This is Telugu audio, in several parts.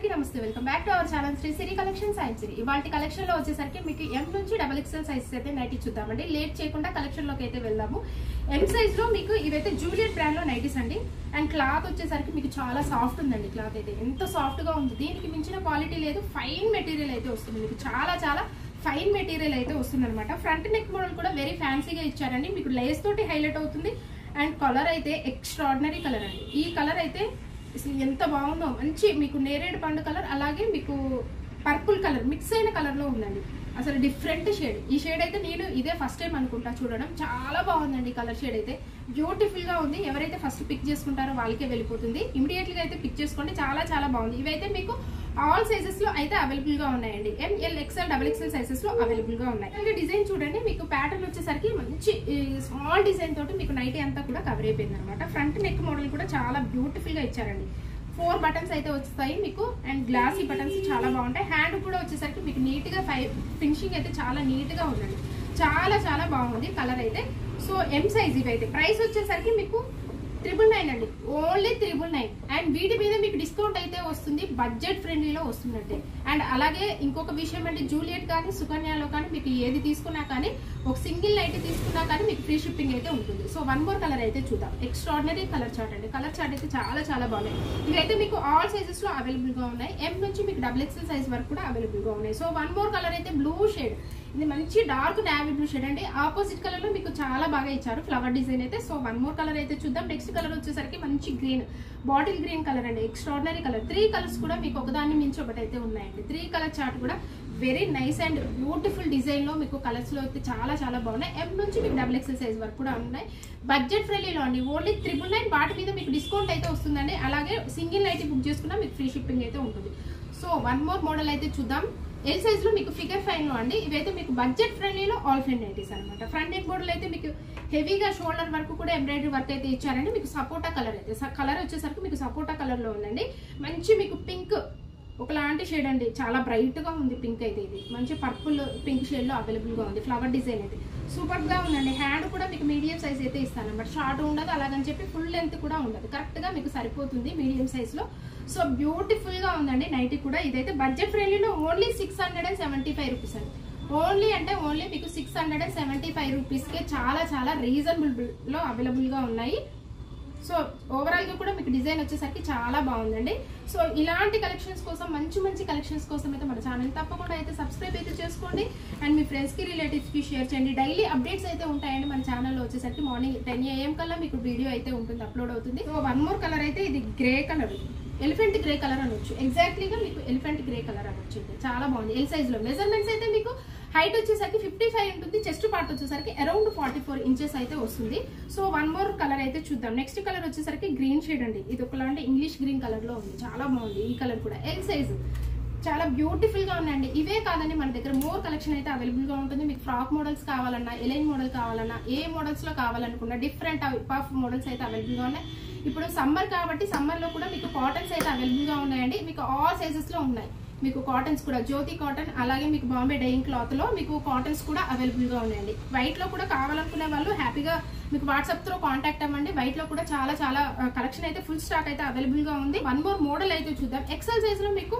అందరికీ నమస్తే welcome back to our channel Shri Siri collection సైన్స్ సిరి ఇవాల్టి కలెక్షన్ లో వచ్చేసరికి మీకు ఎం నుంచి XXL సైజెస్ అయితే నైటీస్ చూద్దామండి లేట్ చేయకుండా కలెక్షన్ లోకి అయితే వెళ్దాము ఎం సైజ్ లో మీకు ఇవైతే జూలియట్ బ్రాండ్ లో నైటీస్ అండి అండ్ క్లాత్ వచ్చేసరికి మీకు చాలా సాఫ్ట్ ఉందండి క్లాత్ అయితే ఎంత సాఫ్ట్ గా ఉంది దీనికి మించిన క్వాలిటీ లేదు ఫైన్ మెటీరియల్ అయితే వస్తుంది మీకు చాలా ఫైన్ మెటీరియల్ అయితే వస్తుంది అనమాట ఫ్రంట్ నెక్ మోడల్ కూడా వెరీ ఫ్యాన్సీగా ఇచ్చారండి మీకు లేస్ తోటి హైలైట్ అవుతుంది అండ్ కలర్ అయితే ఎక్స్ట్రాడినరీ కలర్ అండి ఈ కలర్ అయితే అసలు ఎంత బాగుందో మంచి మీకు నేరేడు పండు కలర్ అలాగే మీకు పర్పుల్ కలర్ మిక్స్ అయిన కలర్ లో ఉందండి అసలు డిఫరెంట్ షేడ్ ఈ షేడ్ అయితే నేను ఇదే ఫస్ట్ టైం అనుకుంటా చూడడం చాలా బాగుందండి కలర్ షేడ్ అయితే బ్యూటిఫుల్ గా ఉంది ఎవరైతే ఫస్ట్ పిక్ చేసుకుంటారో వాళ్ళకే వెళ్ళిపోతుంది ఇమీడియట్ గా అయితే పిక్ చేసుకోండి చాలా బాగుంది ఇవైతే మీకు ఆల్ సైజెస్ లో అయితే అవైలబుల్ గా ఉన్నాయండి ML XL XXL సైజెస్ లో అవైలబుల్ గా ఉన్నాయి ఇంకా డిజైన్ చూడండి మీకు ప్యాటర్న్ వచ్చేసరికి మంచి స్మాల్ డిజైన్ తోటి మీకు నైటీ అంతా కూడా కవర్ అయిపోయింది అనమాట ఫ్రంట్ నెక్ మోడల్ కూడా చాలా బ్యూటిఫుల్ గా ఇచ్చారండి 4 బటన్స్ అయితే వస్తాయి మీకు అండ్ గ్లాసీ బటన్స్ చాలా బాగుంటాయి హ్యాండ్ కూడా వచ్చేసరికి మీకు నీట్ గా ఫినిషింగ్ అయితే చాలా నీట్ గా ఉందండి చాలా బాగుంది కలర్ అయితే సో ఎం సైజ్ ఇవైతే ప్రైస్ వచ్చేసరికి మీకు 999 అండి ఓన్లీ 999 అండ్ వీటి మీద మీకు డిస్కౌంట్ అయితే వస్తుంది బడ్జెట్ ఫ్రెండ్లీలో వస్తుందంటే అండ్ అలాగే ఇంకొక విషయం అంటే జూలియట్ కానీ సుకన్యాలో కానీ మీకు ఏది తీసుకున్నా కానీ ఒక సింగిల్ నైట్ తీసుకున్నా కానీ మీకు ఫ్రీ షిప్పింగ్ అయితే ఉంటుంది సో వన్ మోర్ కలర్ అయితే చూద్దాం ఎక్స్ట్రాడినరీ కలర్ చార్ట్ అండి కలర్ చార్ట్ అయితే చాలా బాగున్నాయి ఇవైతే మీకు ఆల్ సైజెస్ లో అవైలబుల్ గా ఉన్నాయి ఎం నుంచి మీకు XXL సైజ్ వరకు కూడా అవైలబుల్ గా ఉన్నాయి సో వన్ మోర్ కలర్ అయితే బ్లూ షేడ్ ఇది మంచి డార్క్ నావీ బ్లూ షేడ్ అండి ఆపోజిట్ కలర్ లో మీకు చాలా బాగా ఇచ్చారు ఫ్లవర్ డిజైన్ అయితే సో వన్ మోర్ కలర్ అయితే చూద్దాం నెక్స్ట్ కలర్ వచ్చేసరికి మంచి గ్రీన్ బాటిల్ గ్రీన్ కలర్ అండి ఎక్స్ట్రాడినరీ కలర్ 3 కలర్స్ కూడా మీకు ఒకదాన్ని మించి ఒకటి అయితే ఉన్నాయండి 3 కలర్ చార్ట్ కూడా very nice and beautiful design లో మీకు కలర్స్ లో అయితే చాలా బాగున్నాయి ఎం నుంచి మీకు XXL సైజ్ వరకు కూడా ఉన్నాయి బడ్జెట్ ఫ్రెండ్లీలో అండి ఓన్లీ 999 వాటి మీద మీకు డిస్కౌంట్ అయితే వస్తుందండి అలాగే సింగిల్ నైట్ బుక్ చేసుకున్నా మీకు ఫ్రీ షిప్పింగ్ అయితే ఉంటుంది సో వన్ మోర్ మోడల్ అయితే చూద్దాం ఎల్ సైజ్ లో మీకు ఫిగర్ ఫైన్ లో అండి ఇవైతే మీకు బడ్జెట్ ఫ్రెండ్లీలో ఆల్ ఫ్రెండ్ నైటీస్ అనమాట ఫ్రంట్ నెక్ మోడల్ అయితే మీకు హెవీగా షోల్డర్ వరకు కూడా ఎంబ్రాయిడరీ వర్క్ అయితే ఇచ్చారండి మీకు సపోటా కలర్ అయితే కలర్ వచ్చేసరికి మీకు సపోటా కలర్ లో ఉందండి మంచి మీకు పింక్ ఒకలాంటి షేడ్ అండి చాలా బ్రైట్ గా ఉంది పింక్ అయితే ఇది మంచి పర్పుల్ పింక్ షేడ్ లో అవైలబుల్ గా ఉంది ఫ్లవర్ డిజైన్ అయితే సూపర్ గా ఉందండి హ్యాండ్ కూడా మీకు మీడియం సైజ్ అయితే ఇస్తాను అనమాట షార్ట్ ఉండదు అలాగని చెప్పి ఫుల్ లెంత్ కూడా ఉండదు కరెక్ట్ గా మీకు సరిపోతుంది మీడియం సైజ్ లో సో బ్యూటిఫుల్ గా ఉందండి నైటీ కూడా ఇదైతే బడ్జెట్ ఫ్రెండ్లీలో ఓన్లీ 675 రూపీస్ అండి ఓన్లీ అంటే ఓన్లీ మీకు 675 రూపీస్ కే చాలా రీజనబుల్ లో అవైలబుల్ గా ఉన్నాయి సో ఓవరాల్ గా కూడా మీకు డిజైన్ వచ్చేసరికి చాలా బాగుందండి సో ఇలాంటి కలెక్షన్స్ కోసం మంచి కలెక్షన్స్ కోసం అయితే మన ఛానల్ తప్పకుండా అయితే సబ్స్క్రైబ్ అయితే చేసుకోండి అండ్ మీ ఫ్రెండ్స్ కి రిలేటివ్స్ కి షేర్ చేయండి డైలీ అప్డేట్స్ అయితే ఉంటాయండి మన ఛానల్లో వచ్చేసరికి మార్నింగ్ 10 AM కల్లా మీకు వీడియో అయితే ఉంటుంది అప్లోడ్ అవుతుంది సో వన్ మోర్ కలర్ అయితే ఇది grey colour elephant grey colour అనొచ్చు ఎగ్జాక్ట్లీగా మీకు ఎలిఫెంట్ గ్రే కలర్ అనొచ్చు చాలా బాగుంది ఎల్ సైజ్ లో మెజర్మెంట్స్ అయితే మీకు హైట్ వచ్చేసరికి 55 ఉంటుంది చెస్ట్ పార్ట్ వచ్చేసరికి అరౌండ్ 44 ఇంచెస్ అయితే వస్తుంది సో వన్ మోర్ కలర్ అయితే చూద్దాం నెక్స్ట్ కలర్ వచ్చేసరికి గ్రీన్ షేడ్ అండి ఇది ఒకలాంటి ఇంగ్లీష్ గ్రీన్ కలర్ లో ఉంది చాలా బాగుంది ఈ కలర్ కూడా ఎల్ సైజ్ చాలా బ్యూటిఫుల్ గా ఉన్నాయండి ఇవే కాదండి మన దగ్గర మోర్ కలెక్షన్ అయితే అవైలబుల్ గా ఉంటుంది మీకు ఫ్రాక్ మోడల్స్ కావాలన్నా ఎలైన్ మోడల్ కావాలన్నా ఏ మోడల్స్ లో కావాలనుకున్నా డిఫరెంట్ పఫ్ మోడల్స్ అయితే అవైలబుల్ గా ఉన్నాయి ఇప్పుడు సమ్మర్ కాబట్టి సమ్మర్ లో కూడా మీకు కాటన్స్ అయితే అవైలబుల్ గా ఉన్నాయండి మీకు ఆల్ సైజెస్ లో ఉన్నాయి మీకు కాటన్స్ కూడా జ్యోతి కాటన్ అలాగే మీకు బాంబే డైయింగ్ క్లాత్ లో మీకు కాటన్స్ కూడా అవైలబుల్ గా ఉన్నాయండి వైట్ లో కూడా కావాలనుకునే వాళ్ళు హ్యాపీగా మీకు వాట్సాప్ తో కాంటాక్ట్ అవ్వండి వైట్ లో కూడా చాలా కలెక్షన్ అయితే ఫుల్ స్టాక్ అయితే అవైలబుల్ గా ఉంది వన్ మోర్ మోడల్ అయితే చూద్దాం ఎక్సెల్ సైజ్ లో మీకు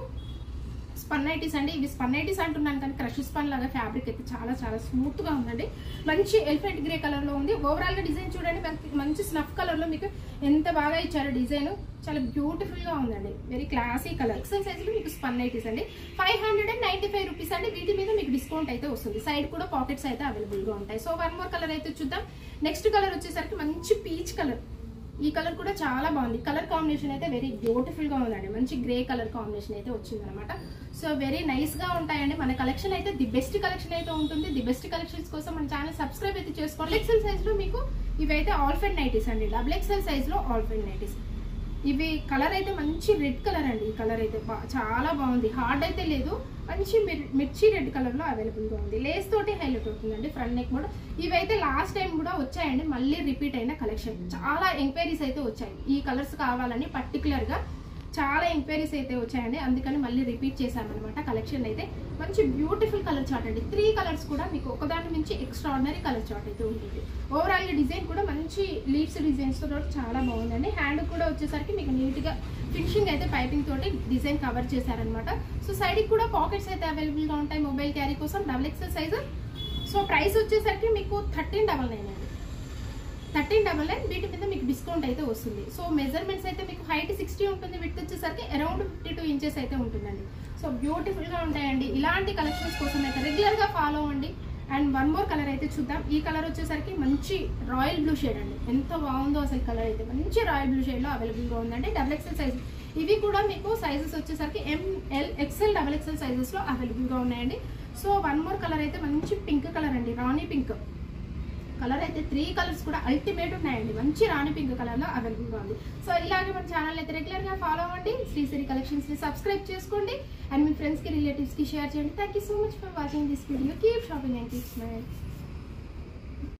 స్పన్ నైటీస్ అండి ఇవి స్పన్ నైటీస్ అంటున్నాను కానీ క్రష్ స్పన్ లాగా ఫ్యాబ్రిక్ అయితే చాలా స్మూత్ గా ఉందండి మంచి ఎలిఫెంట్ గ్రే కలర్ లో ఉంది ఓవరాల్ గా డిజైన్ చూడండి మంచి స్నఫ్ కలర్ లో మీకు ఎంత బాగా ఇచ్చారు డిజైన్ చాలా బ్యూటిఫుల్ గా ఉందండి very classy colour XL size లో మీకు స్పన్ నైటీస్ అండి 595 రూపీస్ అండి వీటి మీద మీకు డిస్కౌంట్ అయితే వస్తుంది సైడ్ కూడా పాకెట్స్ అయితే అవైలబుల్ గా ఉంటాయి సో వన్ మోర్ కలర్ అయితే చూద్దాం నెక్స్ట్ కలర్ వచ్చేసరికి మంచి పీచ్ కలర్ ఈ కలర్ కూడా చాలా బాగుంది కలర్ కాంబినేషన్ అయితే వెరీ బ్యూటిఫుల్ గా ఉందండి మంచి గ్రే కలర్ కాంబినేషన్ అయితే వచ్చింది అనమాట సో వెరీ నైస్ గా ఉంటాయండి మన కలెక్షన్ అయితే ది బెస్ట్ కలెక్షన్ అయితే ఉంటుంది ది బెస్ట్ కలెక్షన్స్ కోసం మన ఛానల్ సబ్స్క్రైబ్ అయితే చేసుకోండి XXL సైజ్ లో మీకు ఇవైతే ఆల్ ఫెడ్ నైటీస్ అండి XXL సైజ్ లో ఆల్ ఫెడ్ నైటీస్ ఇవి కలర్ అయితే మంచి రెడ్ కలర్ అండి ఈ కలర్ అయితే చాలా బాగుంది హార్డ్ అయితే లేదు మంచి మిర్చి రెడ్ కలర్ లో అవైలబుల్ గా ఉంది లేస్ తోటి హైలైట్ అవుతుందండి ఫ్రంట్ నెక్ మోడల్ ఇవైతే లాస్ట్ టైం కూడా వచ్చాయండి మళ్ళీ రిపీట్ అయిన కలెక్షన్ చాలా ఎంక్వైరీస్ అయితే వచ్చాయి ఈ కలర్స్ కావాలని పర్టికులర్ గా చాలా ఎంక్వైరీస్ అయితే వచ్చాయండి, అందుకని మళ్ళీ రిపీట్ చేశామన్నమాట కలెక్షన్ అయితే. మంచి బ్యూటిఫుల్ కలర్ చార్ట్ అండి, 3 కలర్స్ కూడా మీకు ఒకదాని నుంచి ఎక్స్ట్రాడినరీ కలర్ చార్ట్ అయితే ఉంటుంది. ఓవరాల్గా డిజైన్ కూడా మంచి లీవ్స్ డిజైన్స్తో చాలా బాగుందండి. హ్యాండ్ కూడా వచ్చేసరికి మీకు నీట్గా ఫినిషింగ్ అయితే పైపింగ్ తోటి డిజైన్ కవర్ చేశారనమాట. సో సైడ్కి కూడా పాకెట్స్ అయితే అవైలబుల్గా ఉంటాయి మొబైల్ క్యారీ కోసం, XXL సైజు. సో ప్రైస్ వచ్చేసరికి మీకు 1399 అండి, 1399. వీటి మీద మీకు డిస్కౌంట్ అయితే వస్తుంది. సో మెజర్మెంట్స్ అయితే మీకు హైట్ 60 ఉంటుంది, విడ్త్ వచ్చేసరికి అరౌండ్ 52 ఇంచెస్ అయితే ఉంటుందండి. సో బ్యూటిఫుల్గా ఉంటాయండి. ఇలాంటి కలెక్షన్స్ కోసం అయితే రెగ్యులర్గా ఫాలో అవ్వండి. అండ్ వన్ మోర్ కలర్ అయితే చూద్దాం. ఈ కలర్ వచ్చేసరికి మంచి రాయల్ బ్లూ షేడ్ అండి, ఎంత బాగుందో అసలు కలర్ అయితే. మంచి రాయల్ బ్లూ షేడ్లో అవైలబుల్గా ఉందండి. XXL size. ఇవి కూడా మీకు సైజెస్ వచ్చేసరికి ML XL XXL సైజెస్లో అవైలబుల్గా ఉన్నాయండి. సో వన్ మోర్ కలర్ అయితే మంచి పింక్ కలర్ అండి, రాణి పింక్ కలర్ అయితే. 3 కలర్స్ కూడా అల్టిమేట్ ఉన్నాయండి, మంచి రాణి పింక్ కలర్లో అవైలబుల్గా ఉంది. సో ఇలాగే మన ఛానల్ అయితే రెగ్యులర్గా ఫాలో అవ్వండి. శ్రీశ్రీ కలెక్షన్స్ని సబ్స్క్రైబ్ చేసుకోండి అండ్ మీ ఫ్రెండ్స్కి రిలేటివ్స్కి షేర్ చేయండి. Thank you so much for watching this video. Keep shopping and keep smile.